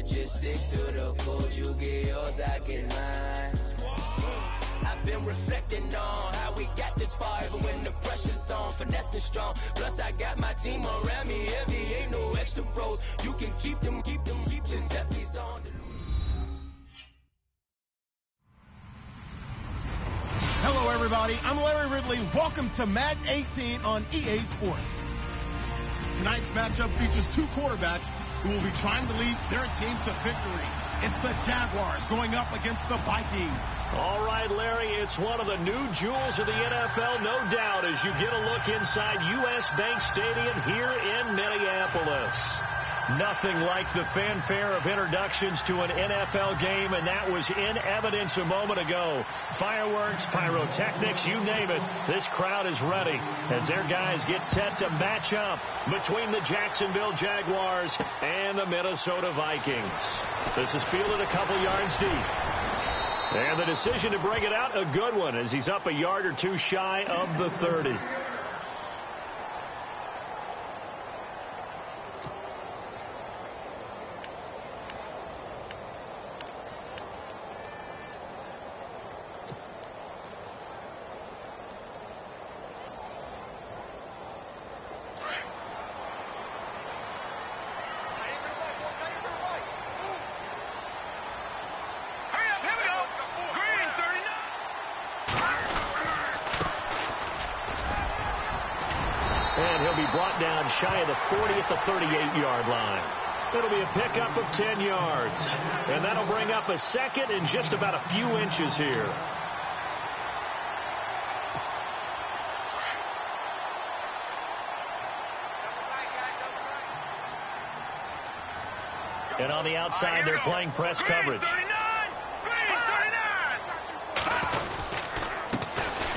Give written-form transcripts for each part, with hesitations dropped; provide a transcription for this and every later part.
just stick to the code. You get yours, I get mine. I've been reflecting on how we got this far, even when the pressure's on, finesse is strong. Plus I got my team around me heavy, ain't no extra bros. You can keep them, Giuseppe's on. Hello everybody, I'm Larry Ridley. Welcome to Madden 18 on EA Sports. Tonight's matchup features two quarterbacks who will be trying to lead their team to victory. It's the Jaguars going up against the Vikings. All right, Larry, it's one of the new jewels of the NFL, no doubt, as you get a look inside U.S. Bank Stadium here in Minneapolis. Nothing like the fanfare of introductions to an NFL game, and that was in evidence a moment ago. Fireworks, pyrotechnics, you name it. This crowd is ready as their guys get set to match up between the Jacksonville Jaguars and the Minnesota Vikings. This is fielded a couple yards deep. And the decision to bring it out, a good one, as he's up a yard or two shy of the 30. And he'll be brought down shy of the 40 at the 38-yard line. It'll be a pickup of 10 yards. And that'll bring up a second in just about a few inches here. And on the outside, they're playing press coverage.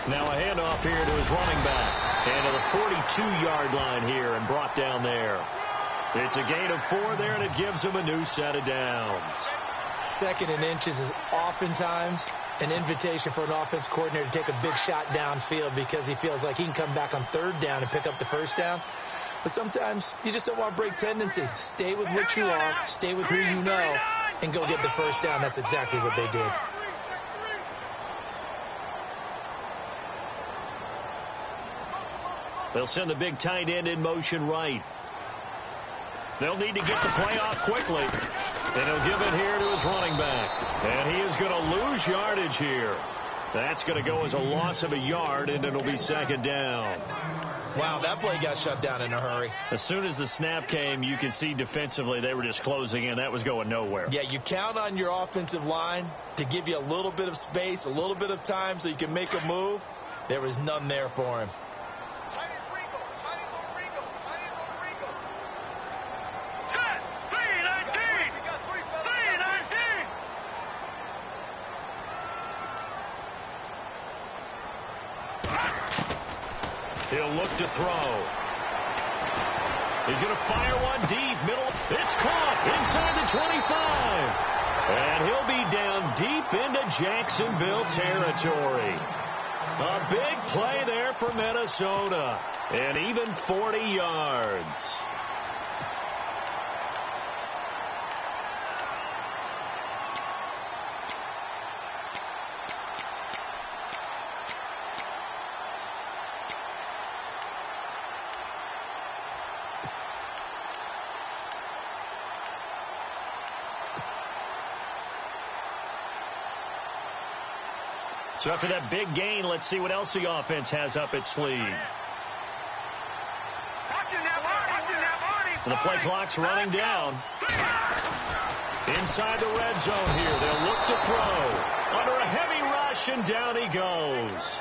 Now a handoff here to his running back. And to the 42-yard line here and brought down there. It's a gain of 4 there, and it gives him a new set of downs. Second and inches is oftentimes an invitation for an offense coordinator to take a big shot downfield because he feels like he can come back on third down and pick up the first down. But sometimes you just don't want to break tendency. Stay with what you are, stay with who you know, and go get the first down. That's exactly what they did. They'll send the big tight end in motion right. They'll need to get the play off quickly. And he'll give it here to his running back. And he is going to lose yardage here. That's going to go as a loss of a yard, and it'll be second down. Wow, that play got shut down in a hurry. As soon as the snap came, you could see defensively they were just closing in. That was going nowhere. Yeah, you count on your offensive line to give you a little bit of space, a little bit of time so you can make a move. There was none there for him. He'll look to throw. He's going to fire one deep, middle. It's caught inside the 25. And he'll be down deep into Jacksonville territory. A big play there for Minnesota. And even 40 yards. So after that big gain, let's see what else the offense has up its sleeve. The play clock's running down. Inside the red zone here. They'll look to throw. Under a heavy rush, and down he goes.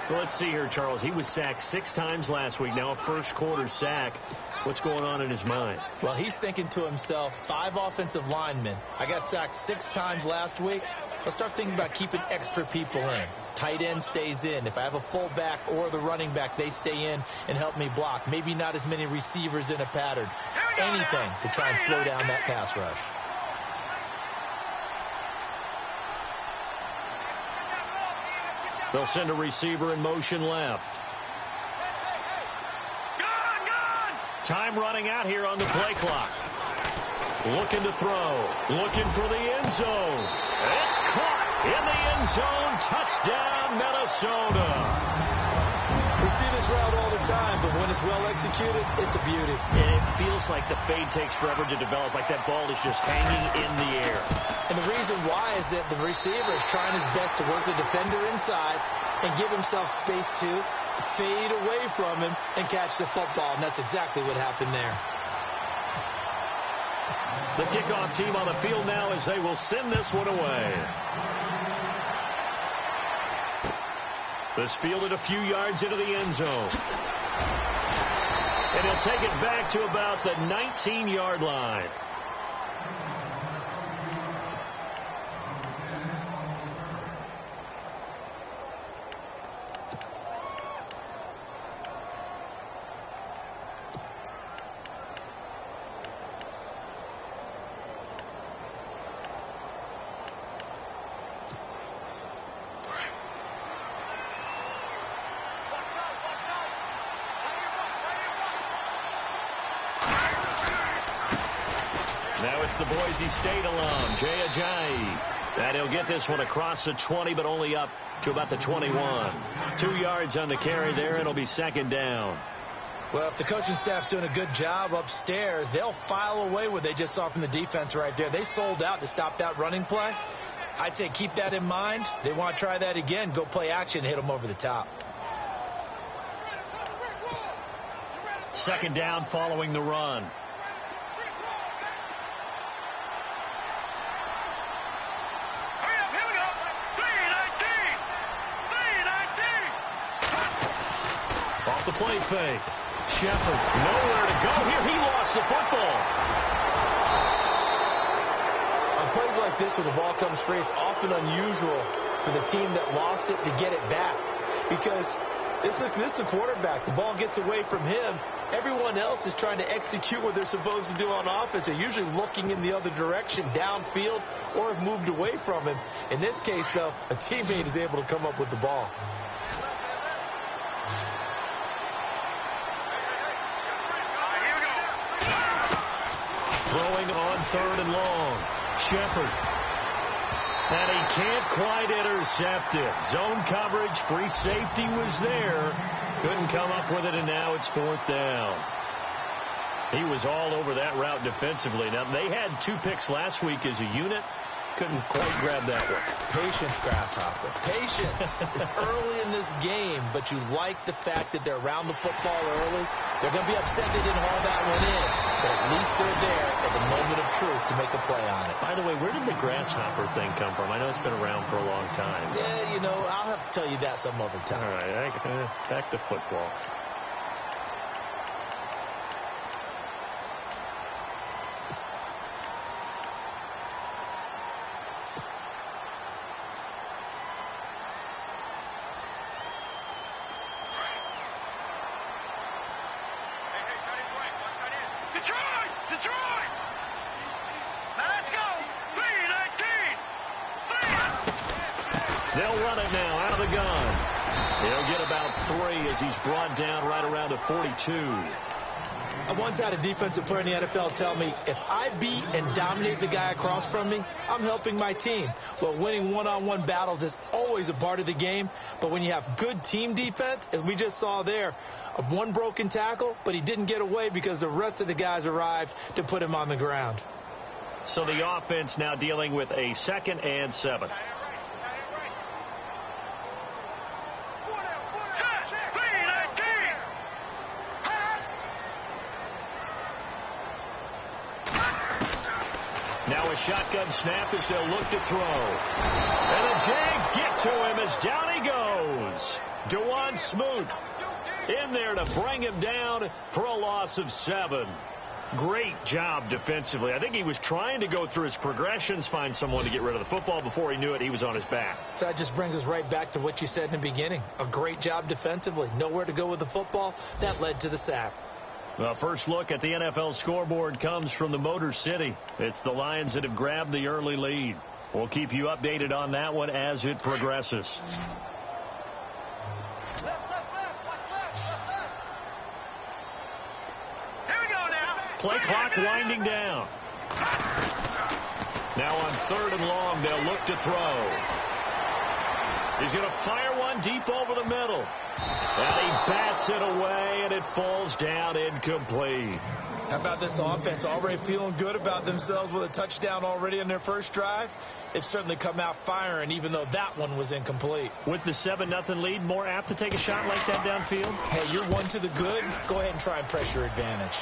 Well, let's see here, Charles. He was sacked 6 times last week. Now a first-quarter sack. What's going on in his mind? Well, he's thinking to himself, 5 offensive linemen. I got sacked 6 times last week. Let's start thinking about keeping extra people in. Tight end stays in. If I have a fullback or the running back, they stay in and help me block. Maybe not as many receivers in a pattern. Anything to try and slow down that pass rush. They'll send a receiver in motion left. Time running out here on the play clock. looking to throw, looking for the end zone. It's caught in the end zone. Touchdown, Minnesota. We see this route all the time, but when it's well executed, it's a beauty. And it feels like the fade takes forever to develop, like that ball is just hanging in the air. And the reason why is that the receiver is trying his best to work the defender inside and give himself space to fade away from him and catch the football, and that's exactly what happened there. The kickoff team on the field now as they will send this one away. This fielded a few yards into the end zone. And he'll take it back to about the 19-yard line. Now it's the Boise State alum, Jay Ajayi. And he'll get this one across the 20, but only up to about the 21. 2 yards on the carry there, and it'll be second down. Well, if the coaching staff's doing a good job upstairs, they'll file away what they just saw from the defense right there. They sold out to stop that running play. I'd say keep that in mind. They want to try that again. Go play action, hit them over the top. Second down following the run. Off the play fake. Shepard, nowhere to go here. He lost the football. On plays like this, when the ball comes free, it's often unusual for the team that lost it to get it back. Because this is the quarterback. The ball gets away from him. Everyone else is trying to execute what they're supposed to do on offense. They're usually looking in the other direction, downfield, or have moved away from him. In this case, though, a teammate is able to come up with the ball. Throwing on third and long. Shepard. And he can't quite intercept it. Zone coverage, free safety was there. Couldn't come up with it, and now it's fourth down. He was all over that route defensively. Now, they had 2 picks last week as a unit. Couldn't quite grab that one. Patience, Grasshopper. Patience is early in this game, but you like the fact that they're around the football early. They're going to be upset they didn't haul that one in, but at least they're there at the moment of truth to make a play on it. By the way, where did the Grasshopper thing come from? I know it's been around for a long time. Yeah, you know, I'll have to tell you that some other time. All right, back to football. They'll run it now out of the gun. He'll get about 3 as he's brought down right around the 42. I once had a defensive player in the NFL tell me, if I beat and dominate the guy across from me, I'm helping my team. Well, winning one-on-one battles is always a part of the game, but when you have good team defense, as we just saw there, one broken tackle, but he didn't get away because the rest of the guys arrived to put him on the ground. So the offense now dealing with a 2nd and 7. Now a shotgun snap as they'll look to throw. And the Jags get to him as down he goes. DeJuan Smoot in there to bring him down for a loss of 7. Great job defensively. I think he was trying to go through his progressions, find someone to get rid of the football. Before he knew it, he was on his back. So that just brings us right back to what you said in the beginning. A great job defensively. Nowhere to go with the football. That led to the sack. The first look at the NFL scoreboard comes from the Motor City. It's the Lions that have grabbed the early lead. We'll keep you updated on that one as it progresses. Play clock winding down. Now on 3rd and long, they'll look to throw. He's going to fire one deep over the middle. And he bats it away, and it falls down incomplete. How about this offense? Already feeling good about themselves with a touchdown already in their first drive. They've certainly come out firing, even though that one was incomplete. With the 7-0 lead, more apt to take a shot like that downfield? Hey, you're one to the good. Go ahead and try and press your advantage.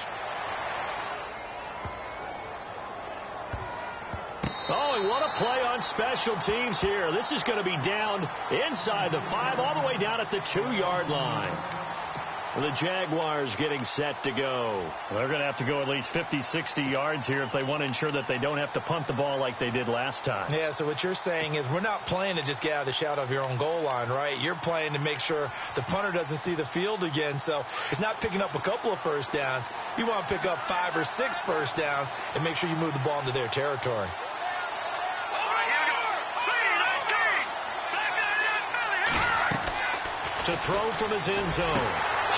Oh, and what a play on special teams here. This is going to be down inside the 5, all the way down at the 2-yard line. The Jaguars getting set to go. Well, they're going to have to go at least 50, 60 yards here if they want to ensure that they don't have to punt the ball like they did last time. Yeah, so what you're saying is we're not playing to just get out of the shadow of your own goal line, right? You're playing to make sure the punter doesn't see the field again. So it's not picking up a couple of first downs. You want to pick up 5 or 6 first downs and make sure you move the ball into their territory. To throw from his end zone.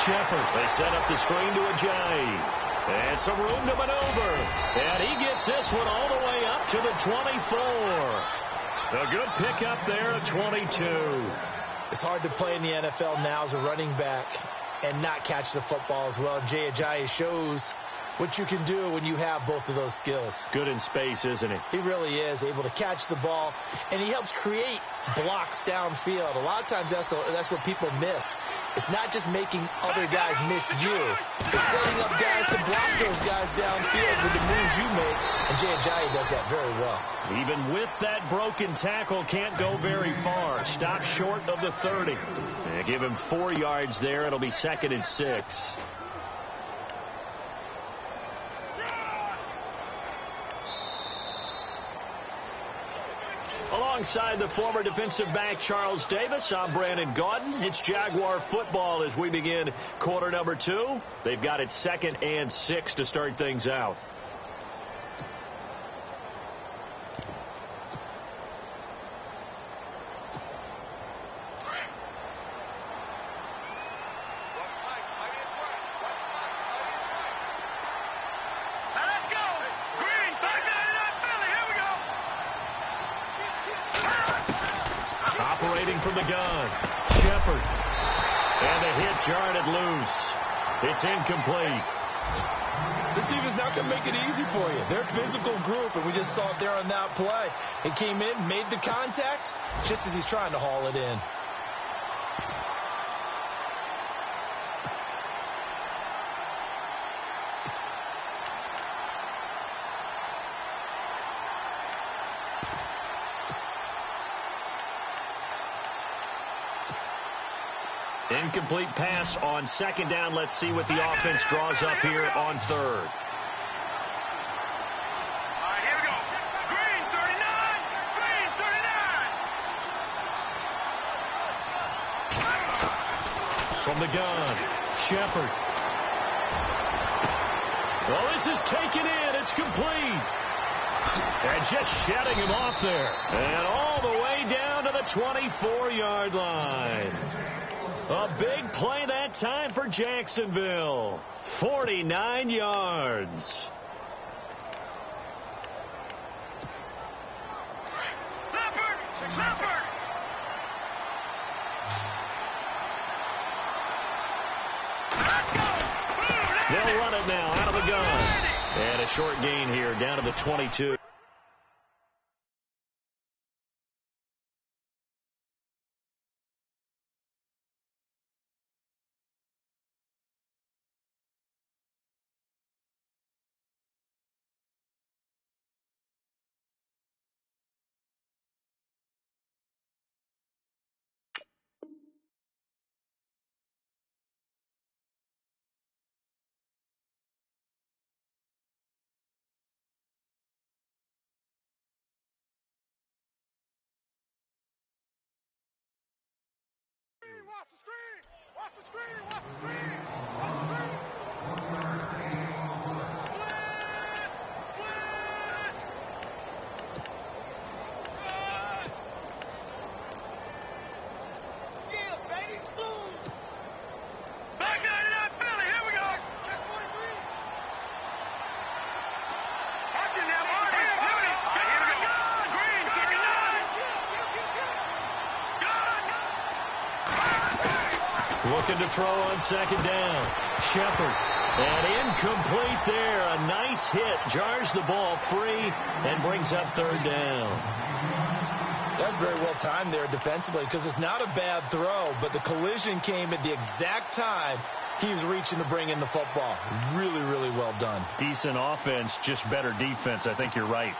Shepard. They set up the screen to Ajayi. And some room to maneuver. And he gets this one all the way up to the 24. A good pickup there at 22. It's hard to play in the NFL now as a running back and not catch the football as well. Jay Ajayi shows what you can do when you have both of those skills. Good in space, isn't he? He really is able to catch the ball, and he helps create blocks downfield. A lot of times that's what people miss. It's not just making other guys miss you. It's setting up guys to block those guys downfield with the moves you make, and Jay Ajayi does that very well. Even with that broken tackle, can't go very far. Stop short of the 30. They give him 4 yards there. It'll be 2nd and 6. Alongside the former defensive back Charles Davis, I'm Brandon Gaudin. It's Jaguar football as we begin quarter number 2. They've got it 2nd and 6 to start things out. From the gun, Shepard, and a hit jarred it loose. It's incomplete. This defense not going to make it easy for you. They're a physical group, and we just saw it there on that play. He came in, made the contact, just as he's trying to haul it in. Incomplete pass on 2nd down. Let's see what the offense draws up here on 3rd. All right, here we go. Green 39. Green 39. From the gun, Shepard. Well, this is taken in. It's complete. And just shedding him off there. And all the way down to the 24-yard line. A big play that time for Jacksonville. 49 yards. Leopard! They'll run it now out of the gun. And a short gain here down to the 22. Watch the screen! Watch the screen! Watch the screen! Watch the screen! Yeah, baby! Boom! Back 99 Philly! Here we go! Check 43! Watch it now! Looking to throw on second down. Shepard. And incomplete there. A nice hit. Jars the ball free and brings up third down. That's very well timed there defensively because it's not a bad throw, but the collision came at the exact time he was reaching to bring in the football. Really, really well done. Decent offense, just better defense. I think you're right.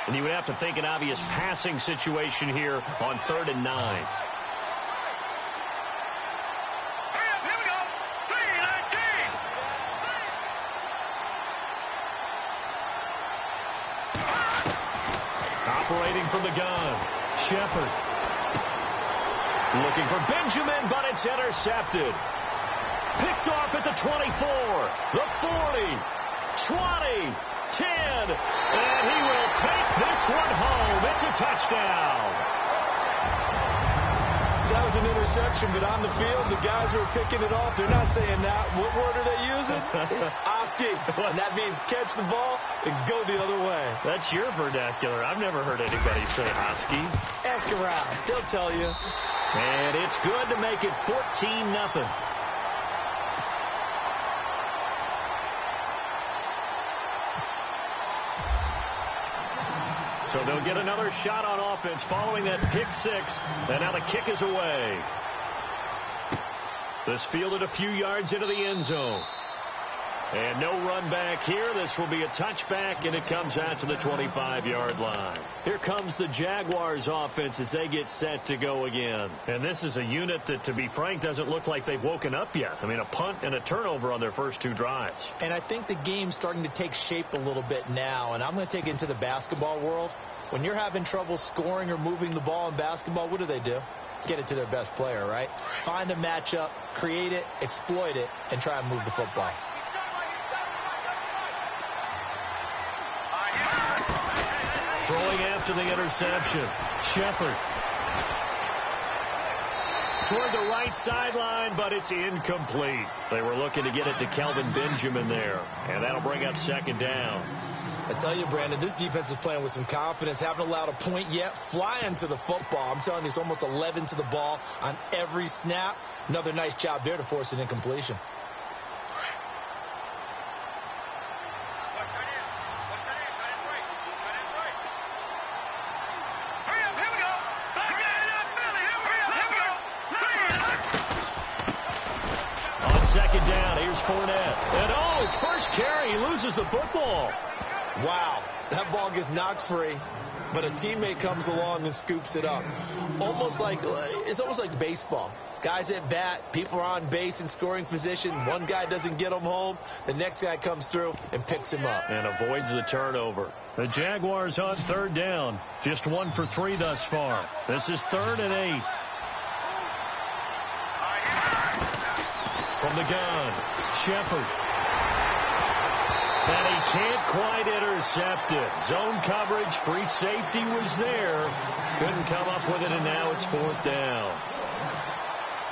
And you would have to think an obvious passing situation here on 3rd and 9. Operating from the gun, Shepard. Looking for Benjamin, but it's intercepted. Picked off at the 24, the 40, 20, 10, and he will take this one home. It's a touchdown. That was an interception, but on the field, the guys who are picking it off, they're not saying that. What word are they using? It's Oski, and that means catch the ball and go the other way. That's your vernacular. I've never heard anybody say Oski. Ask around. They'll tell you. And it's good to make it 14-0. So they'll get another shot on offense following that pick six. And now the kick is away. This fielded a few yards into the end zone. And no run back here. This will be a touchback, and it comes out to the 25-yard line. Here comes the Jaguars offense as they get set to go again. And this is a unit that, to be frank, doesn't look like they've woken up yet. I mean, a punt and a turnover on their first 2 drives. And I think the game's starting to take shape a little bit now, and I'm going to take it into the basketball world. When you're having trouble scoring or moving the ball in basketball, what do? Get it to their best player, right? Find a matchup, create it, exploit it, and try and move the football. Throwing after the interception, Shepard. Toward the right sideline, but it's incomplete. They were looking to get it to Kelvin Benjamin there, and that'll bring up second down. I tell you, Brandon, this defense is playing with some confidence. Haven't allowed a point yet. Flying to the football. I'm telling you, it's almost 11 to the ball on every snap. Another nice job there to force an incompletion. Second down, here's Fournette. And his first carry, he loses the football. Wow, that ball gets knocked free, but a teammate comes along and scoops it up. It's almost like baseball. Guys at bat, people are on base in scoring position. One guy doesn't get him home. The next guy comes through and picks him up. And avoids the turnover. The Jaguars on 3rd down. Just 1 for 3 thus far. This is 3rd and 8. From the gun, Shepard. And he can't quite intercept it. Zone coverage, free safety was there. Couldn't come up with it, and now it's 4th down.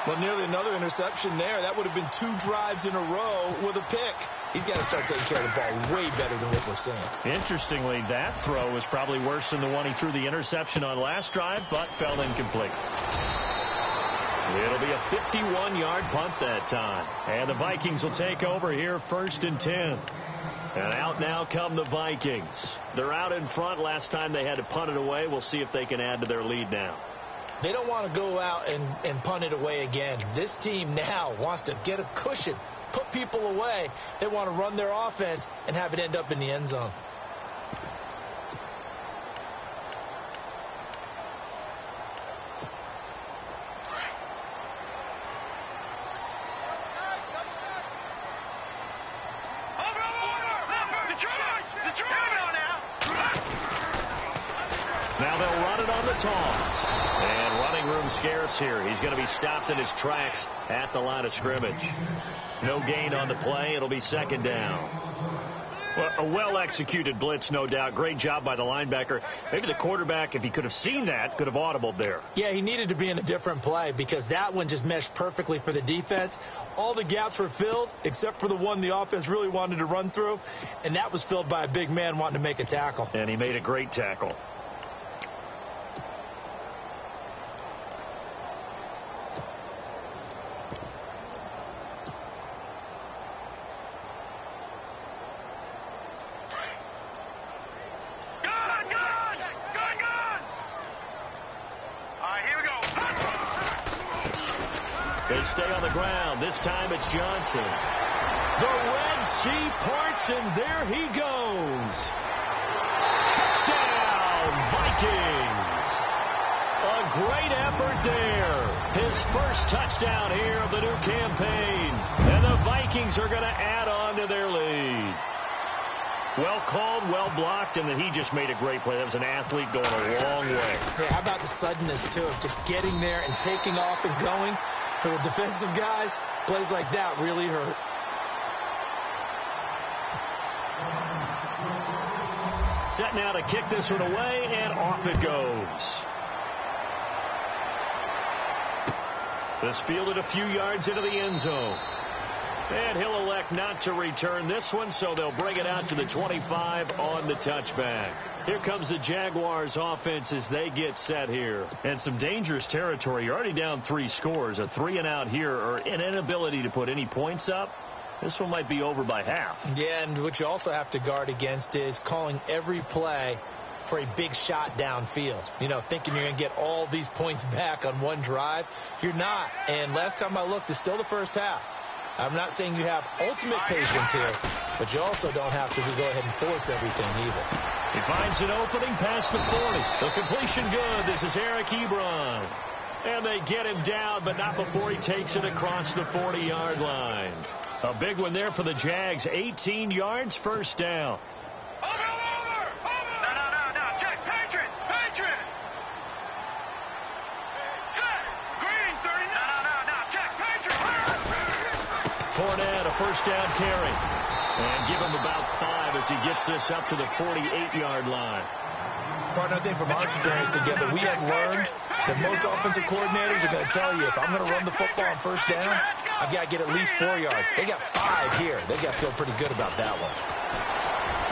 Well, nearly another interception there. That would have been 2 drives in a row with a pick. He's got to start taking care of the ball way better than what we're seeing. Interestingly, that throw was probably worse than the one he threw the interception on last drive, but fell incomplete. It'll be a 51-yard punt that time. And the Vikings will take over here 1st and 10. And out now come the Vikings. They're out in front. Last time they had to punt it away. We'll see if they can add to their lead now. They don't want to go out and punt it away again. This team now wants to get a cushion, put people away. They want to run their offense and have it end up in the end zone. Now they'll run it on the toss. And running room scarce here. He's going to be stopped in his tracks at the line of scrimmage. No gain on the play. It'll be 2nd down. Well, a well-executed blitz, no doubt. Great job by the linebacker. Maybe the quarterback, if he could have seen that, could have audibled there. Yeah, he needed to be in a different play because that one just meshed perfectly for the defense. All the gaps were filled except for the one the offense really wanted to run through, and that was filled by a big man wanting to make a tackle. And he made a great tackle. stay on the ground. This time it's Johnson. The Red Sea parts, and there he goes. Touchdown, Vikings. A great effort there. His first touchdown here of the new campaign. And the Vikings are going to add on to their lead. Well called, well blocked, and then he just made a great play. That was an athlete going a long way. Yeah, how about the suddenness, too, of just getting there and taking off and going? For the defensive guys, plays like that really hurt. Set now to kick this one away, and off it goes. This fielded a few yards into the end zone. And he'll elect not to return this one, so they'll bring it out to the 25 on the touchback. Here comes the Jaguars offense as they get set here. And some dangerous territory. You're already down 3 scores. A 3-and-out here, or an inability to put any points up. This one might be over by half. Yeah, and what you also have to guard against is calling every play for a big shot downfield. You know, thinking you're going to get all these points back on one drive. You're not. And last time I looked, it's still the first half. I'm not saying you have ultimate patience here, but you also don't have to go ahead and force everything either. He finds an opening past the 40. The completion good. This is Eric Ebron. And they get him down, but not before he takes it across the 40-yard line. A big one there for the Jags. 18 yards, first down. Fournette, a first down carry. And give him about 5 as he gets this up to the 48-yard line. Partner, I think from our experience together, we have learned that most offensive coordinators are going to tell you, if I'm going to run the football on first down, I've got to get at least 4 yards. They got 5 here. They got to feel pretty good about that one.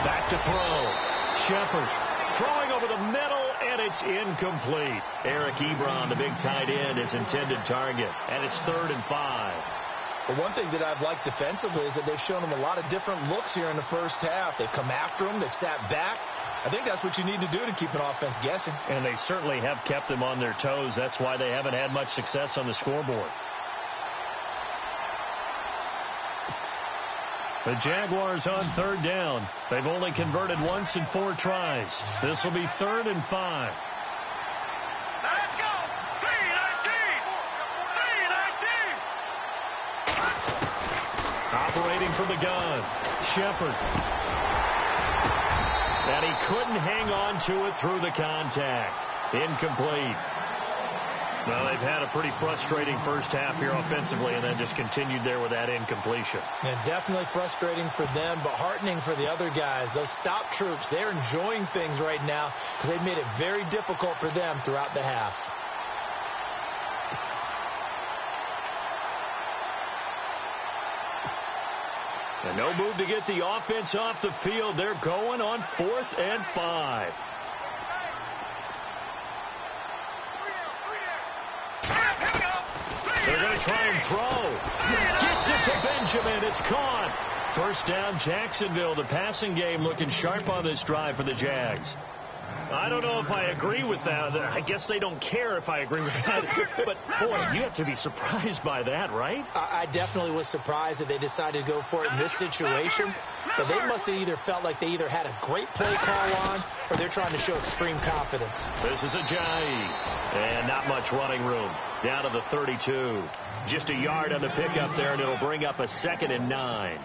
Back to throw. Shepard throwing over the middle, and it's incomplete. Eric Ebron, the big tight end, his intended target. And it's 3rd and 5. But one thing that I've liked defensively is that they've shown them a lot of different looks here in the first half. They've come after them. They've sat back. I think that's what you need to do to keep an offense guessing. And they certainly have kept them on their toes. That's why they haven't had much success on the scoreboard. The Jaguars on 3rd down. They've only converted once in 4 tries. This will be 3rd and 5. Let's go! 3-19! Operating from the gun. Shepard. And he couldn't hang on to it through the contact. Incomplete. Well, they've had a pretty frustrating first half here offensively, and then just continued there with that incompletion. And definitely frustrating for them, but heartening for the other guys. Those stop troops, they're enjoying things right now because they've made it very difficult for them throughout the half. And no move to get the offense off the field. They're going on 4th and 5. They're going to try and throw. Gets it to Benjamin. It's caught. First down, Jacksonville. The passing game looking sharp on this drive for the Jags. I don't know if I agree with that. I guess they don't care if I agree with that. But, boy, you have to be surprised by that, right? I definitely was surprised that they decided to go for it in this situation. But they must have either felt like they either had a great play call on or they're trying to show extreme confidence. This is Ajayi. And not much running room. Down to the 32. Just a yard on the pickup there, and it'll bring up a 2nd and 9.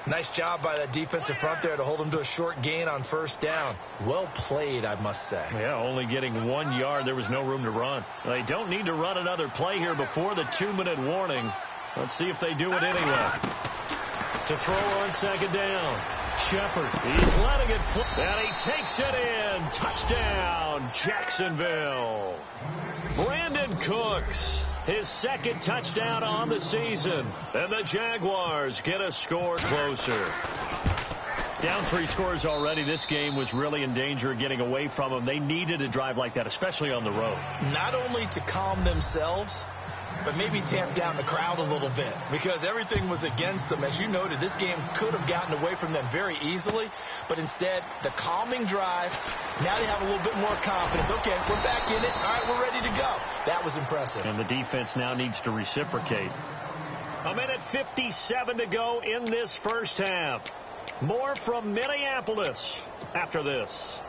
Nice job by that defensive front there to hold him to a short gain on first down. Well played, I must say. Yeah, only getting 1 yard. There was no room to run. They don't need to run another play here before the 2-minute warning. Let's see if they do it anyway. To throw on 2nd down. Shepard, he's letting it fly. And he takes it in. Touchdown, Jacksonville. Brandon Cooks. His 2nd touchdown on the season. And the Jaguars get a score closer. Down 3 scores already. This game was really in danger of getting away from them. They needed a drive like that, especially on the road. Not only to calm themselves, but maybe tamp down the crowd a little bit because everything was against them. As you noted, this game could have gotten away from them very easily, but instead, the calming drive, now they have a little bit more confidence. Okay, we're back in it. All right, we're ready to go. That was impressive. And the defense now needs to reciprocate. A minute 57 to go in this first half. More from Minneapolis after this.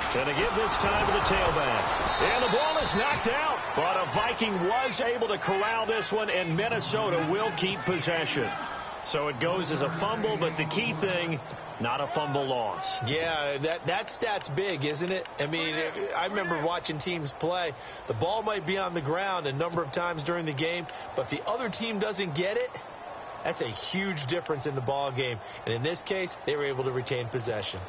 And to give this time to the tailback. And the ball is knocked out. But a Viking was able to corral this one, and Minnesota will keep possession. So it goes as a fumble, but the key thing, not a fumble loss. Yeah, that stat's big, isn't it? I mean, I remember watching teams play. The ball might be on the ground a number of times during the game, but if the other team doesn't get it, that's a huge difference in the ball game. And in this case, they were able to retain possession.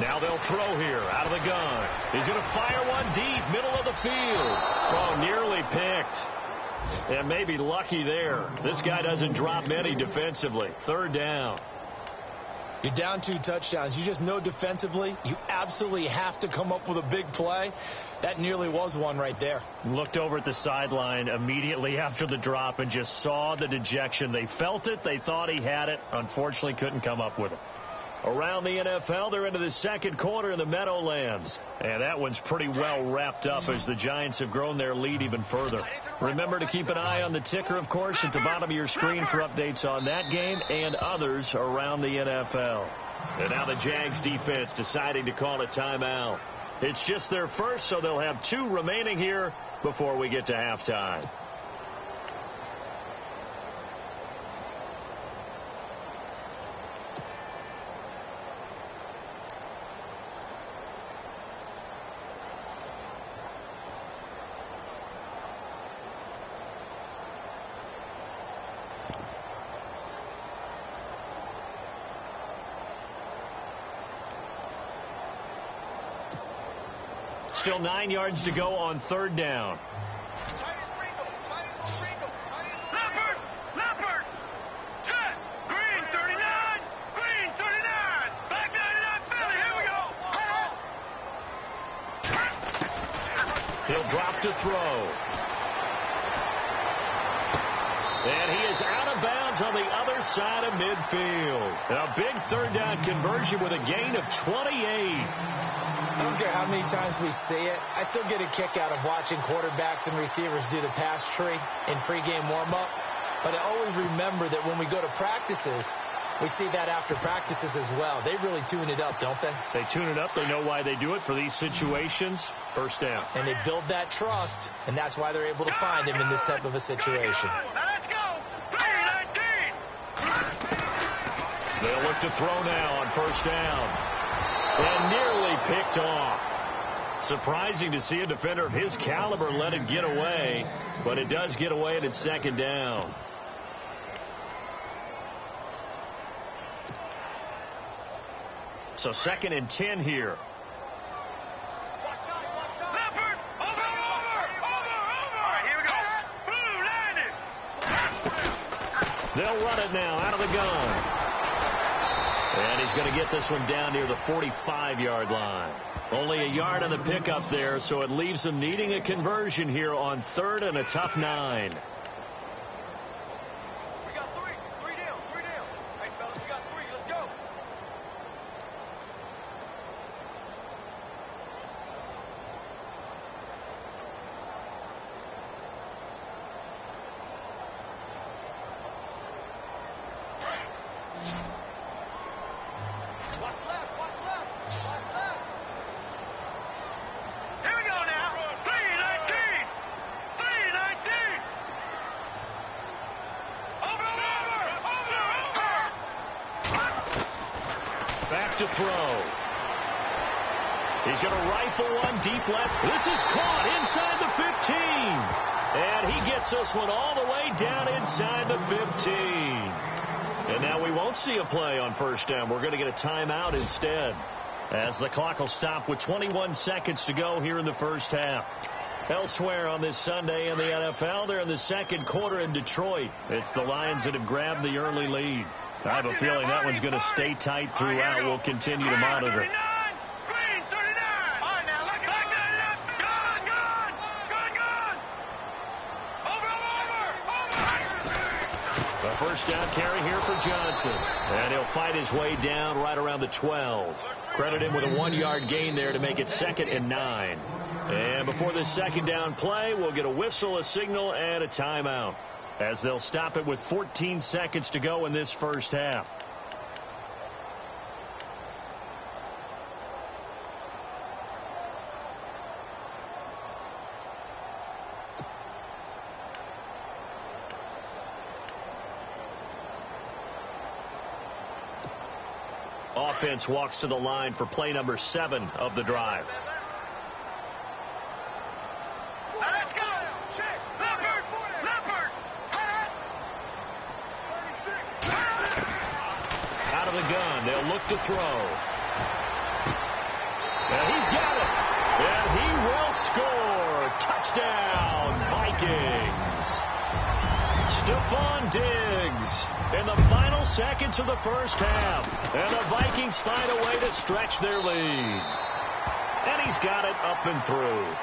Now they'll throw here out of the gun. He's going to fire one deep, middle of the field. Oh, nearly picked. And maybe lucky there. This guy doesn't drop many defensively. Third down. You're down 2 touchdowns. You just know defensively you absolutely have to come up with a big play. That nearly was one right there. Looked over at the sideline immediately after the drop and just saw the dejection. They felt it. They thought he had it. Unfortunately, couldn't come up with it. Around the NFL, they're into the second quarter in the Meadowlands. And that one's pretty well wrapped up as the Giants have grown their lead even further. Remember to keep an eye on the ticker, of course, at the bottom of your screen for updates on that game and others around the NFL. And now the Jags defense deciding to call a timeout. It's just their first, so they'll have 2 remaining here before we get to halftime. Still 9 yards to go on third down. Leopard! Set! Green 39! Green 39! Back 99 Philly, here we go! He'll drop to throw. And he is out of bounds on the other side of midfield. A big third down conversion with a gain of 28. I don't care how many times we see it. I still get a kick out of watching quarterbacks and receivers do the pass tree in pregame warm-up. But I always remember that when we go to practices, we see that after practices as well. They really tune it up, don't they? They tune it up. They know why they do it for these situations. First down. And they build that trust, and that's why they're able to find him in this type of a situation. Let's go! 319! They'll look to throw now on first down. And nearly picked off. Surprising to see a defender of his caliber let it get away, but it does get away and it's second down. So 2nd and 10 here. Leopard! Over! All right, here we go. Blue landed! They'll run it now out of the gun. And he's going to get this one down near the 45-yard line. Only a yard on the pickup there, so it leaves them needing a conversion here on 3rd and a tough 9. We got 3 down. Hey, fellas, we got 3. Let's go. Watch left. Here we go now. 319! left to throw. He's going to rifle one deep left. This is caught inside the 15. And he gets this one all the way down inside the 15. And now we won't see a play on first down. We're going to get a timeout instead, as the clock will stop with 21 seconds to go here in the first half. Elsewhere on this Sunday in the NFL, they're in the second quarter in Detroit. It's the Lions that have grabbed the early lead. I have a feeling that one's going to stay tight throughout. We'll continue to monitor. A first down carry here for Johnson. And he'll fight his way down right around the 12. Credit him with a 1-yard gain there to make it 2nd and 9. And before this second down play, we'll get a whistle, a signal, and a timeout, as they'll stop it with 14 seconds to go in this first half. Offense walks to the line for play number 7 of the drive. Let's go! Leopard! Out of the gun, they'll look to throw. And he's got it. And he will score. Touchdown, Vikings. Stephon Diggs in the final seconds of the first half. And the Vikings find a way to stretch their lead. And he's got it up and through.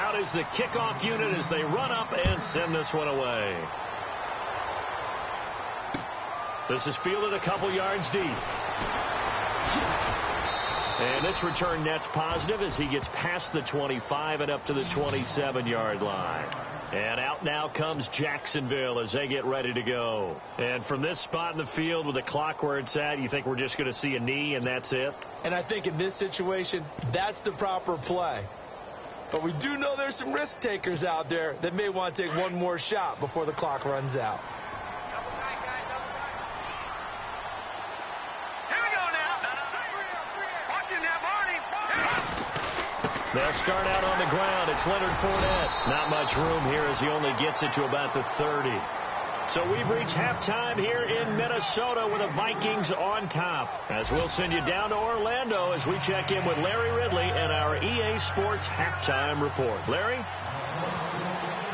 Out is the kickoff unit as they run up and send this one away. This is fielded a couple yards deep. And this return net's positive as he gets past the 25 and up to the 27-yard line. And out now comes Jacksonville as they get ready to go. And from this spot in the field with the clock where it's at, you think we're just going to see a knee and that's it? And I think in this situation, that's the proper play. But we do know there's some risk takers out there that may want to take one more shot before the clock runs out. They'll start out on the ground. It's Leonard Fournette. Not much room here as he only gets it to about the 30. So we've reached halftime here in Minnesota with the Vikings on top. As we'll send you down to Orlando as we check in with Larry Ridley and our EA Sports halftime report. Larry?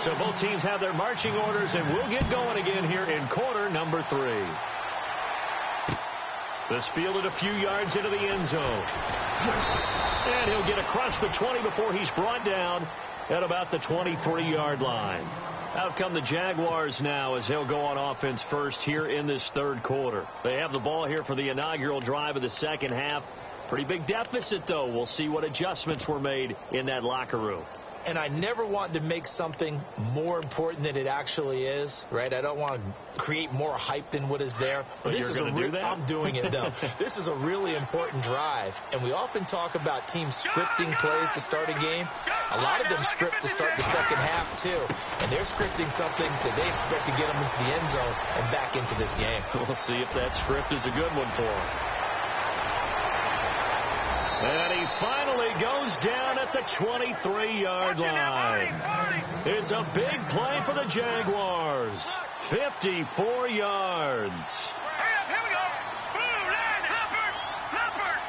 So both teams have their marching orders, and we'll get going again here in quarter number 3. This fielded a few yards into the end zone. And he'll get across the 20 before he's brought down at about the 23-yard line. Out come the Jaguars now as they'll go on offense first here in this third quarter. They have the ball here for the inaugural drive of the second half. Pretty big deficit, though. We'll see what adjustments were made in that locker room. And I never want to make something more important than it actually is, right? I don't want to create more hype than what is there. But this you're is going to do that? I'm doing it, though. This is a really important drive. And we often talk about teams scripting plays to start a game. A lot of them script to start the second half, too. And they're scripting something that they expect to get them into the end zone and back into this game. We'll see if that script is a good one for them. And he finally goes down at the 23-yard line. It's a big play for the Jaguars. 54 yards. Hurry up, here we go. Blue line, Leopard.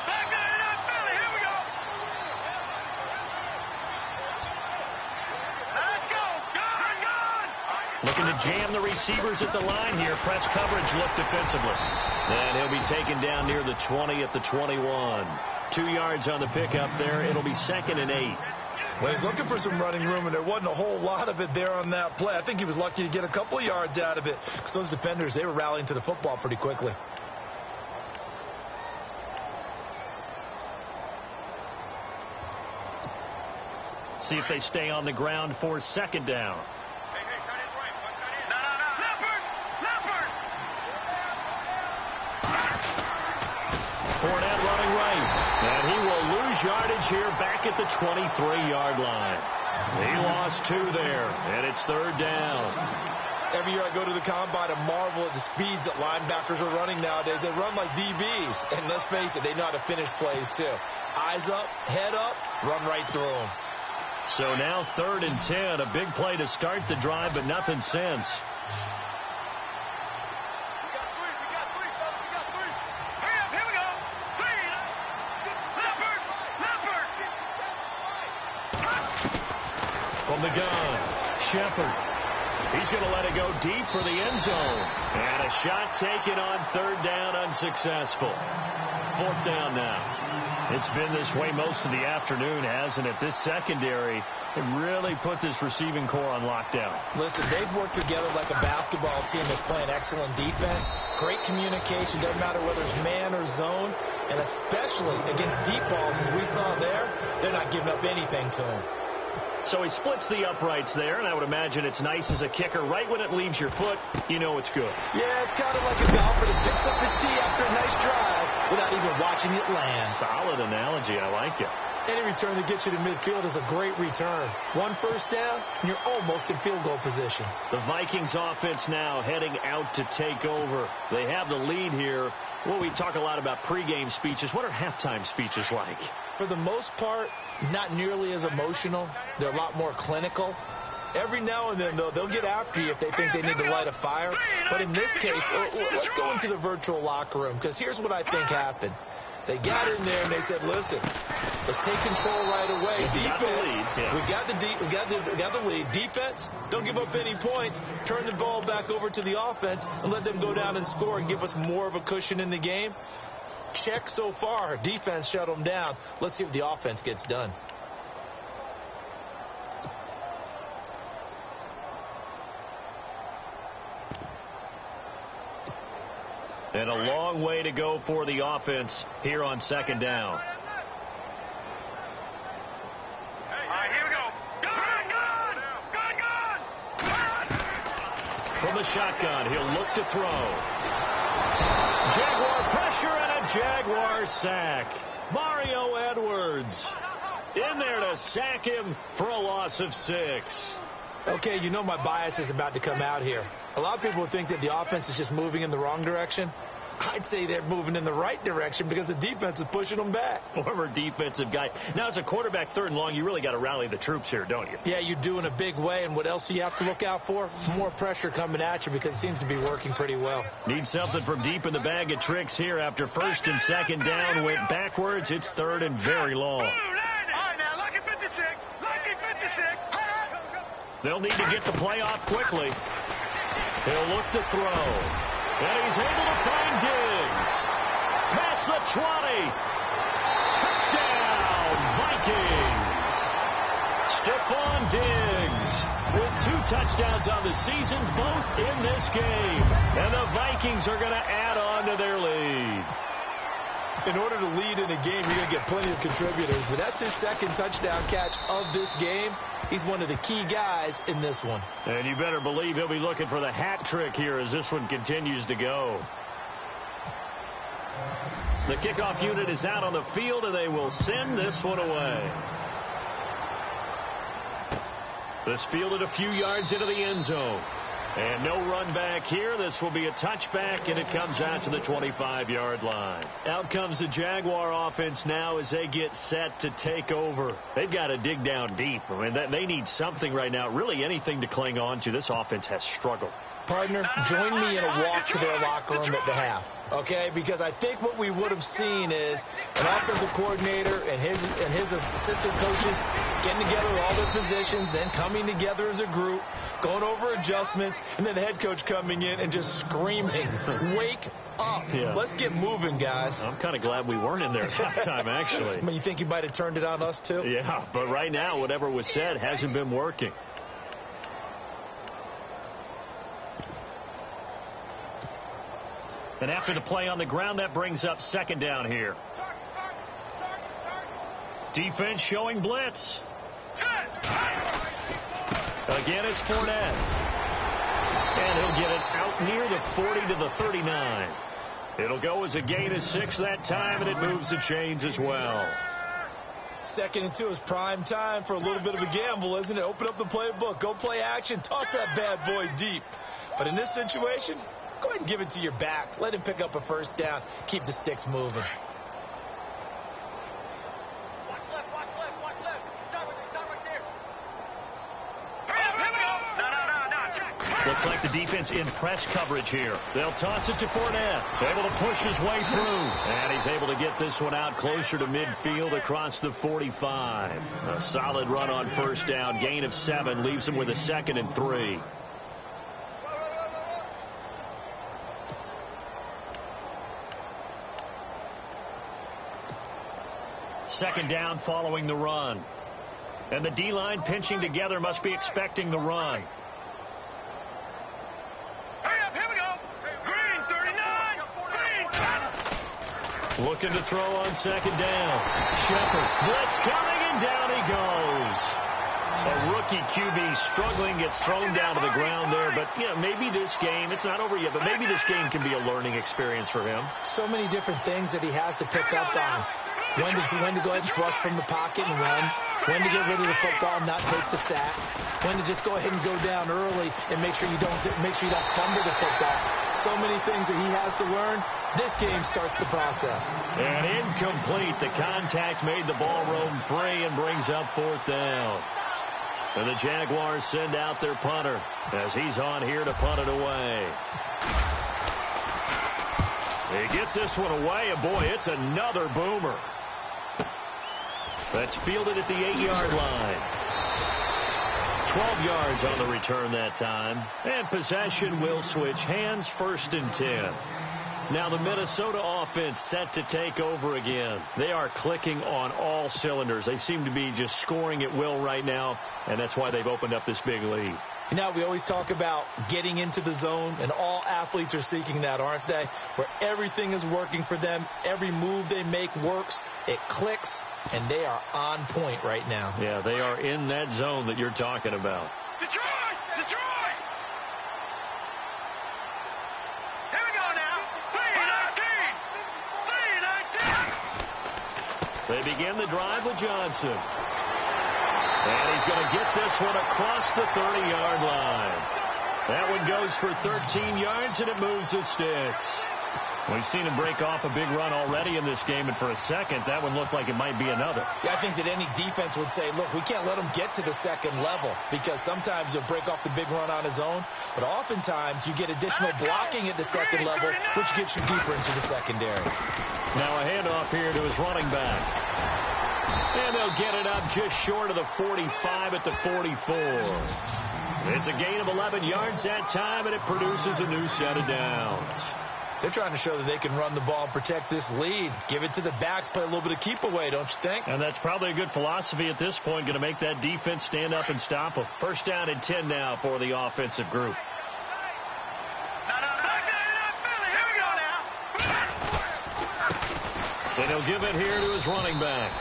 Back there in that belly, here we go. Let's go. Gone. Looking to jam the receivers at the line here. Press coverage look defensively. And he'll be taken down near the 20 at the 21. 2 yards on the pickup there. It'll be 2nd and 8. Well, he's looking for some running room, and there wasn't a whole lot of it there on that play. I think he was lucky to get a couple of yards out of it because those defenders, they were rallying to the football pretty quickly. See if they stay on the ground for second down. Fournette running right. And he will lose yardage here back at the 23-yard line. He lost 2 there, and it's 3rd down. Every year I go to the combine and marvel at the speeds that linebackers are running nowadays. They run like DBs, and let's face it, they know how to finish plays too. Eyes up, head up, run right through them. So now 3rd and 10, a big play to start the drive, but nothing since. From the gun, Shepard. He's going to let it go deep for the end zone. And a shot taken on 3rd down, unsuccessful. 4th down now. It's been this way most of the afternoon, hasn't it? This secondary really put this receiving core on lockdown. Listen, they've worked together like a basketball team that's playing excellent defense. Great communication, doesn't matter whether it's man or zone. And especially against deep balls, as we saw there, they're not giving up anything to them. So he splits the uprights there, and I would imagine it's nice as a kicker. Right when it leaves your foot, you know it's good. Yeah, it's kind of like a golfer that picks up his tee after a nice drive without even watching it land. Solid analogy. I like it. Any return that gets you to midfield is a great return. 1 first down, and you're almost in field goal position. The Vikings offense now heading out to take over. They have the lead here. Well, we talk a lot about pregame speeches. What are halftime speeches like? For the most part, not nearly as emotional. They're a lot more clinical. Every now and then, though, they'll get after you if they think they need to light a fire. But in this case, let's go into the virtual locker room, because here's what I think happened. They got in there and they said, listen, let's take control right away. Defense, we got the lead. Defense, don't give up any points. Turn the ball back over to the offense and let them go down and score and give us more of a cushion in the game. Check so far. Defense shut them down. Let's see if the offense gets done. And a long way to go for the offense here on 2nd down. All right, here we go. Gun! From the shotgun, he'll look to throw. Jaguar pressure and a Jaguar sack. Mario Edwards in there to sack him for a loss of 6. Okay, you know my bias is about to come out here. A lot of people think that the offense is just moving in the wrong direction. I'd say they're moving in the right direction because the defense is pushing them back. Former defensive guy. Now, as a quarterback 3rd and long, you really got to rally the troops here, don't you? Yeah, you do in a big way. And what else do you have to look out for? More pressure coming at you because it seems to be working pretty well. Need something from deep in the bag of tricks here after 1st and 2nd down. Went backwards. It's 3rd and very long. All right, now, lucky 56. Lucky 56. They'll need to get the play off quickly. He'll look to throw. And he's able to find Diggs. Past the 20. Touchdown, Vikings. Stephon Diggs with 2 touchdowns on the season, both in this game. And the Vikings are going to add on to their lead. In order to lead in a game, you're going to get plenty of contributors. But that's his 2nd touchdown catch of this game. He's one of the key guys in this one. And you better believe he'll be looking for the hat trick here as this one continues to go. The kickoff unit is out on the field, and they will send this one away. This fielded a few yards into the end zone. And no run back here. This will be a touchback, and it comes out to the 25-yard line. Out comes the Jaguar offense now as they get set to take over. They've got to dig down deep. I mean, they need something right now, really anything to cling on to. This offense has struggled. Partner, join me in a walk to their locker room at the half, okay? Because I think what we would have seen is an offensive coordinator and his assistant coaches getting together all their positions, then coming together as a group, going over adjustments, and then the head coach coming in and just screaming, wake up. Yeah. Let's get moving, guys. I'm kind of glad we weren't in there at halftime, actually. I mean, you think you might have turned it on us, too? Yeah, but right now, whatever was said hasn't been working. And after the play on the ground, that brings up 2nd down here. Defense showing blitz. Again, it's Fournette. And he'll get it out near the 40 to the 39. It'll go as a gain of 6 that time, and it moves the chains as well. 2nd and 2 is prime time for a little bit of a gamble, isn't it? Open up the playbook. Go play action. Toss that bad boy deep. But in this situation, go ahead and give it to your back. Let him pick up a first down. Keep the sticks moving. Watch left. Start right there. Looks like the defense in press coverage here. They'll toss it to Fournette. Able to push his way through. And he's able to get this one out closer to midfield across the 45. A solid run on first down. Gain of 7 leaves him with a 2nd and 3. Second down following the run. And the D-line pinching together must be expecting the run. Looking to throw on second down. Shepard. Blitz coming, and down he goes. A rookie QB struggling, gets thrown down to the ground there. But, yeah, maybe this game, it's not over yet, but maybe this game can be a learning experience for him. So many different things that he has to pick up on. When to go ahead and flush from the pocket and run. When to get rid of the football and not take the sack. When to just go ahead and go down early and make sure you don't fumble the football. So many things that he has to learn. This game starts the process. And incomplete. The contact made the ball roam free and brings up 4th down. And the Jaguars send out their punter as he's on here to punt it away. He gets this one away, and boy, it's another boomer. That's fielded at the 8-yard line. 12 yards on the return that time. And possession will switch hands, 1st and 10. Now the Minnesota offense set to take over again. They are clicking on all cylinders. They seem to be just scoring at will right now, and that's why they've opened up this big lead. You know, we always talk about getting into the zone, and all athletes are seeking that, aren't they? Where everything is working for them. Every move they make works. It clicks, and they are on point right now. Yeah, they are in that zone that you're talking about. Detroit! Here we go now. 3-19. They begin the drive with Johnson. And he's going to get this one across the 30-yard line. That one goes for 13 yards, and it moves the sticks. We've seen him break off a big run already in this game, and for a second, that one looked like it might be another. Yeah, I think that any defense would say, look, we can't let him get to the second level, because sometimes he'll break off the big run on his own, but oftentimes you get additional blocking at the second level, which gets you deeper into the secondary. Now a handoff here to his running back. And they'll get it up just short of the 45 at the 44. It's a gain of 11 yards that time, and it produces a new set of downs. They're trying to show that they can run the ball and protect this lead. Give it to the backs, play a little bit of keep away, don't you think? And that's probably a good philosophy at this point, going to make that defense stand up and stop them. 1st down and 10 now for the offensive group. And he'll give it here to his running back.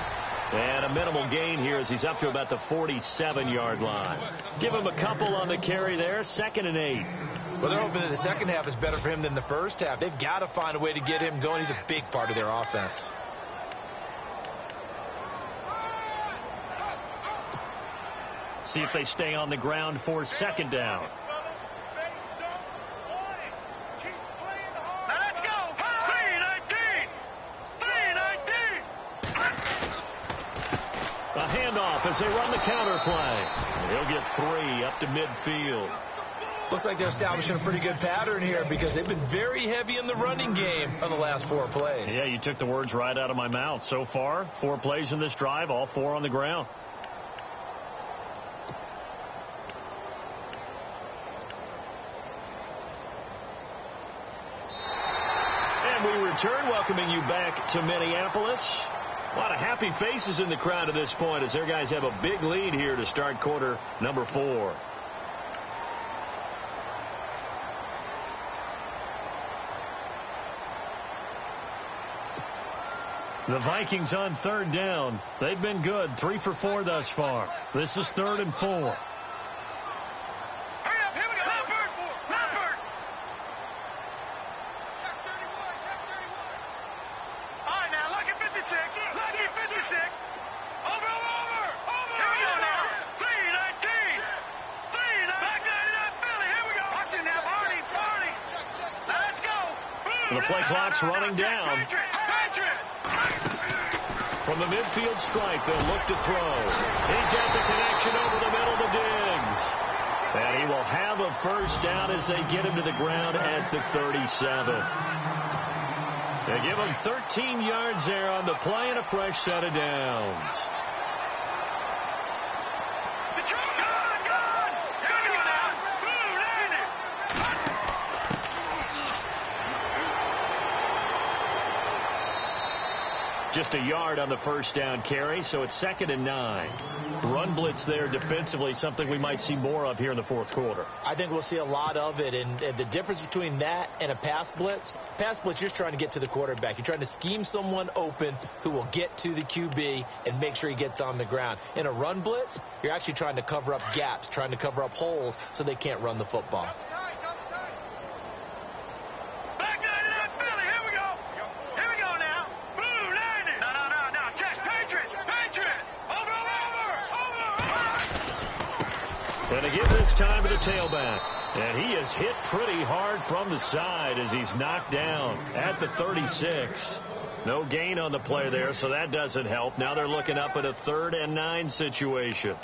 And a minimal gain here as he's up to about the 47-yard line. Give him a couple on the carry there. 2nd and 8. Well, they're hoping that the second half is better for him than the first half. They've got to find a way to get him going. He's a big part of their offense. See if they stay on the ground for 2nd down. Let's go. 3-19. A handoff as they run the counter play. He'll get 3 up to midfield. Looks like they're establishing a pretty good pattern here because they've been very heavy in the running game on the last 4 plays. Yeah, you took the words right out of my mouth. So far, 4 plays in this drive, all 4 on the ground. And we return, welcoming you back to Minneapolis. A lot of happy faces in the crowd at this point as their guys have a big lead here to start quarter number 4. The Vikings on 3rd down. They've been good. 3 for 4 thus far. This is 3rd and 4. Hurry up, here we go. Leopard. Check 31. All right, now, lucky 56. Lucky 56. Over The play clock's running down. From the midfield stripe, they'll look to throw. He's got the connection over the middle to Diggs. And he will have a first down as they get him to the ground at the 37. They give him 13 yards there on the play and a fresh set of downs. Just a yard on the first down carry, so it's 2nd and 9. Run blitz there defensively, something we might see more of here in the fourth quarter. I think we'll see a lot of it, and the difference between that and a pass blitz, you're just trying to get to the quarterback. You're trying to scheme someone open who will get to the QB and make sure he gets on the ground. In a run blitz, you're actually trying to cover up gaps, trying to cover up holes so they can't run the football. And they give this time to the tailback. And he is hit pretty hard from the side as he's knocked down at the 36. No gain on the play there, so that doesn't help. Now they're looking up at a 3rd and 9 situation.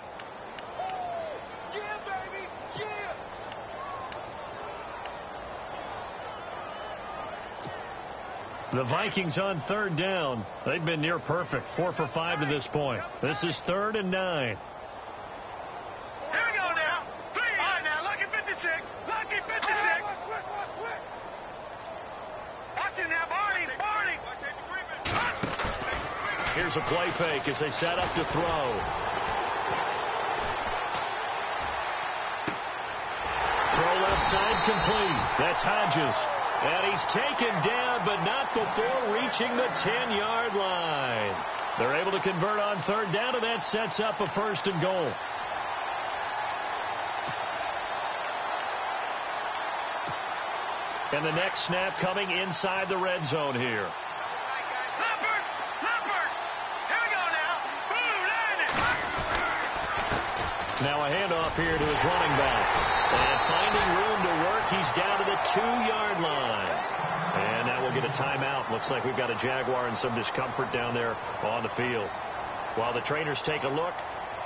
The Vikings on 3rd down. They've been near perfect, 4 for 5 to this point. This is 3rd and 9. Here's a play fake as they set up to throw. Throw left side complete. That's Hodges. And he's taken down, but not before reaching the 10-yard line. They're able to convert on 3rd down, and that sets up a 1st and goal. And the next snap coming inside the red zone here. Now a handoff here to his running back. And finding room to work, he's down to the 2-yard line. And now we'll get a timeout. Looks like we've got a Jaguar and some discomfort down there on the field. While the trainers take a look,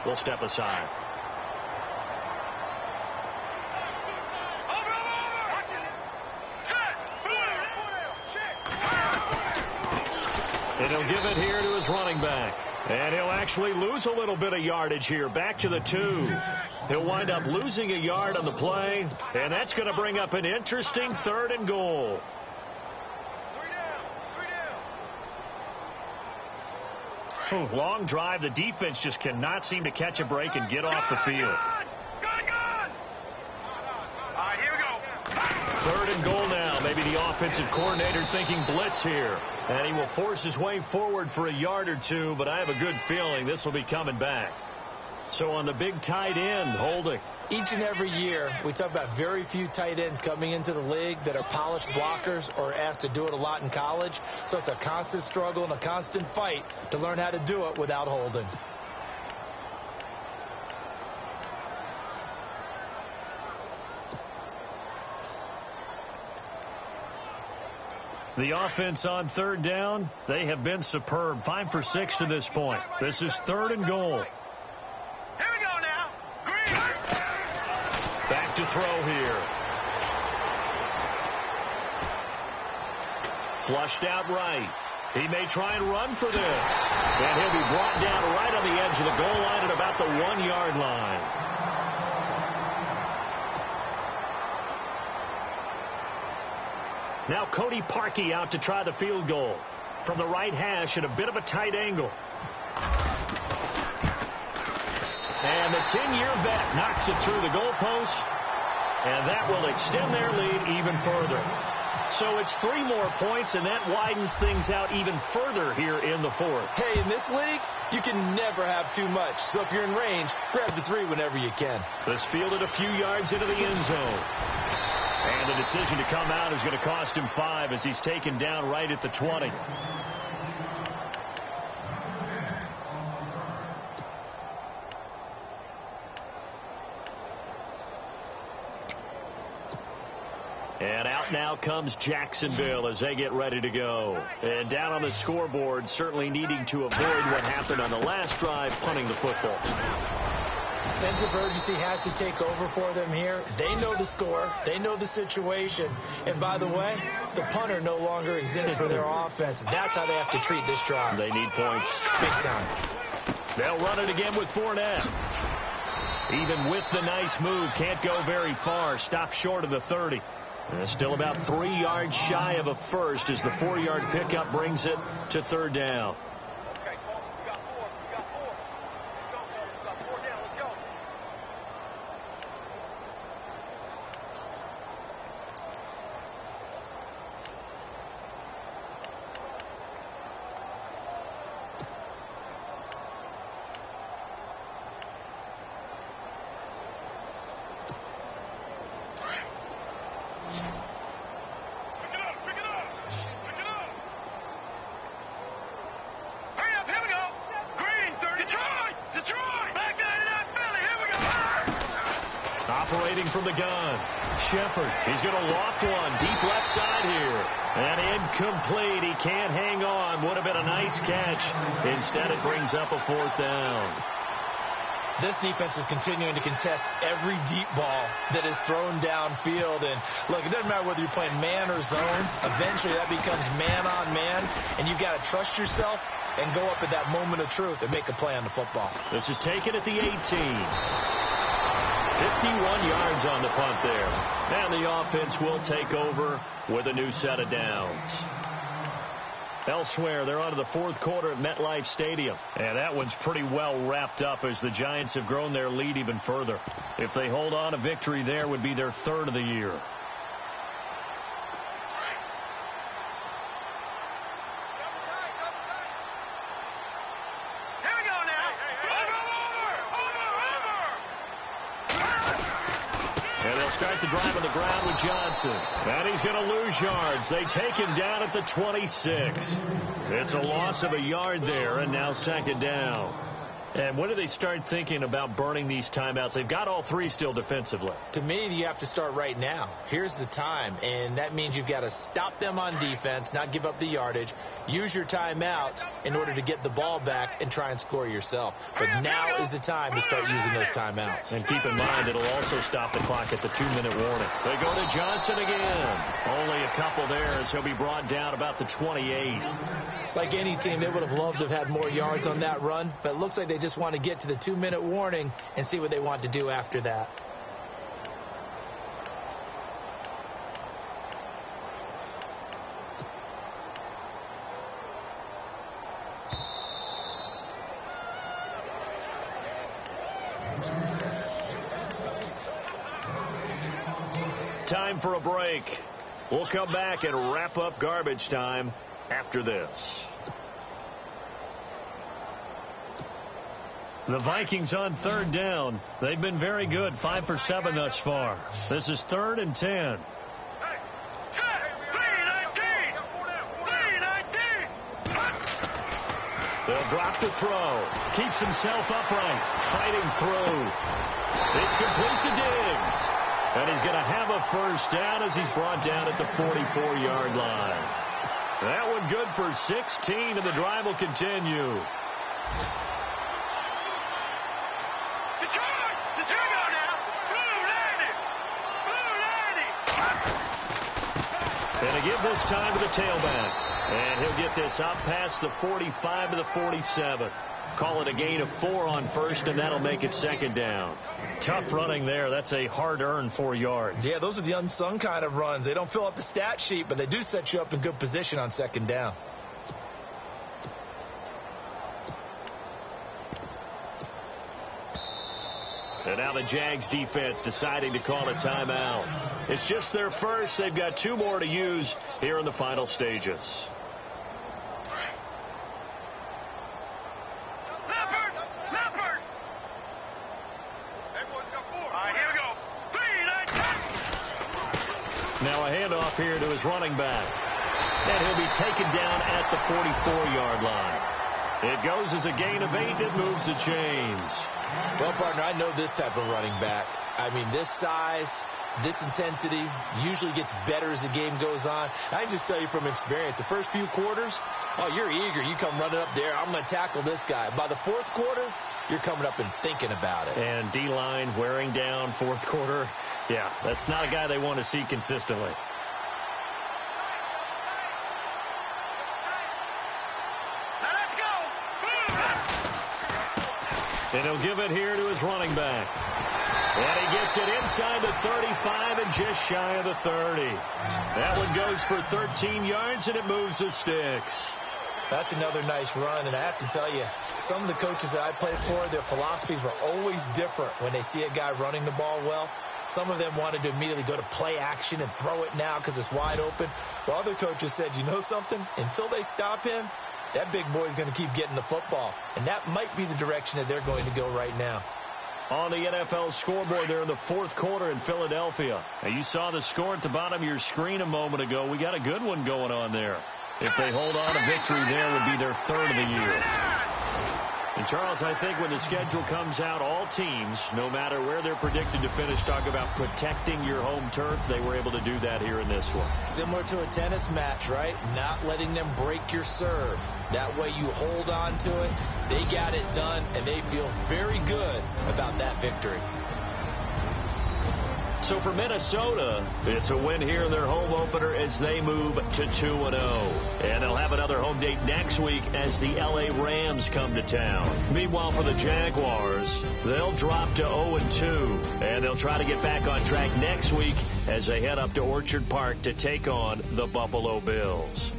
we'll step aside. And he'll give it here to his running back. And he'll actually lose a little bit of yardage here. Back to the 2. He'll wind up losing a yard on the play. And that's going to bring up an interesting 3rd and goal. Long drive. The defense just cannot seem to catch a break and get off the field. 3rd and goal now. Maybe the offensive coordinator thinking blitz here. And he will force his way forward for a yard or two, but I have a good feeling this will be coming back. So on the big tight end, holding. Each and every year, we talk about very few tight ends coming into the league that are polished blockers or asked to do it a lot in college. So it's a constant struggle and a constant fight to learn how to do it without holding. The offense on 3rd down, they have been superb. 5 for 6 to this point. This is 3rd and goal. Here we go now. Green. Back to throw here. Flushed out right. He may try and run for this. And he'll be brought down right on the edge of the goal line at about the 1-yard line. Now Cody Parkey out to try the field goal. From the right hash at a bit of a tight angle. And the 10-year vet knocks it through the goalpost. And that will extend their lead even further. So it's 3 more points, and that widens things out even further here in the 4th. Hey, in this league, you can never have too much. So if you're in range, grab the 3 whenever you can. This fielded a few yards into the end zone. And the decision to come out is going to cost him 5 as he's taken down right at the 20. And out now comes Jacksonville as they get ready to go. And down on the scoreboard, certainly needing to avoid what happened on the last drive, punting the football. Sense of urgency has to take over for them here. They know the score. They know the situation. And by the way, the punter no longer exists for their offense. That's how they have to treat this drive. They need points. Big time. They'll run it again with Fournette. Even with the nice move, can't go very far. Stopped short of the 30. Still about 3 yards shy of a first as the 4-yard pickup brings it to 3rd down. Operating from the gun. Shepard. He's going to loft one. Deep left side here. And incomplete. He can't hang on. Would have been a nice catch. Instead, it brings up a 4th down. This defense is continuing to contest every deep ball that is thrown downfield. And, look, it doesn't matter whether you're playing man or zone. Eventually, that becomes man-on-man. And you've got to trust yourself and go up at that moment of truth and make a play on the football. This is taken at the 18. 51 yards on the punt there. And the offense will take over with a new set of downs. Elsewhere, they're on to the 4th quarter at MetLife Stadium. And that one's pretty well wrapped up as the Giants have grown their lead even further. If they hold on, a victory there would be their 3rd of the year. Start the drive on the ground with Johnson. And he's going to lose yards. They take him down at the 26. It's a loss of a yard there, and now 2nd down. And when do they start thinking about burning these timeouts? They've got all 3 still defensively. To me, you have to start right now. Here's the time, and that means you've got to stop them on defense, not give up the yardage, use your timeouts in order to get the ball back and try and score yourself. But now is the time to start using those timeouts. And keep in mind, it'll also stop the clock at the 2-minute warning. They go to Johnson again. Only a couple there as he'll be brought down about the 28. Like any team, they would have loved to have had more yards on that run, but it looks like they just want to get to the 2-minute warning and see what they want to do after that. Time for a break. We'll come back and wrap up garbage time after this. The Vikings on 3rd down. They've been very good, 5 for 7 thus far. This is 3rd and 10. They'll drop the throw. Keeps himself upright, fighting through. It's complete to Diggs. And he's going to have a 1st down as he's brought down at the 44-yard line. That one good for 16, and the drive will continue. And they give this time to the tailback. And he'll get this out past the 45 to the 47. Call it a gain of 4 on 1st, and that'll make it 2nd down. Tough running there. That's a hard-earned 4 yards. Yeah, those are the unsung kind of runs. They don't fill up the stat sheet, but they do set you up in good position on 2nd down. And now the Jags defense deciding to call a timeout. It's just their first. They've got 2 more to use here in the final stages. Now a handoff here to his running back. And he'll be taken down at the 44-yard line. It goes as a gain of 8. It moves the chains. Well, partner, I know this type of running back. I mean, this size, This intensity usually gets better as the game goes on. I can just tell you from experience, the first few quarters, oh, you're eager. You come running up there. I'm going to tackle this guy. By the fourth quarter, you're coming up and thinking about it. And D-line wearing down fourth quarter. Yeah, that's not a guy they want to see consistently. Now let's go. And he'll give it here to his running back. And he gets it inside the 35 and just shy of the 30. That one goes for 13 yards, and it moves the sticks. That's another nice run, and I have to tell you, some of the coaches that I played for, their philosophies were always different when they see a guy running the ball well. Some of them wanted to immediately go to play action and throw it now because it's wide open. While other coaches said, you know something? Until they stop him, that big boy's going to keep getting the football. And that might be the direction that they're going to go right now. On the NFL scoreboard there in the fourth quarter in Philadelphia. Now, you saw the score at the bottom of your screen a moment ago. We got a good one going on there. If they hold on, a victory there would be their third of the year. And, Charles, I think when the schedule comes out, all teams, no matter where they're predicted to finish, talk about protecting your home turf. They were able to do that here in this one. Similar to a tennis match, right? Not letting them break your serve. That way you hold on to it. They got it done, and they feel very good about that victory. So for Minnesota, it's a win here in their home opener as they move to 2-0. And they'll have another home date next week as the L.A. Rams come to town. Meanwhile, for the Jaguars, they'll drop to 0-2. And they'll try to get back on track next week as they head up to Orchard Park to take on the Buffalo Bills.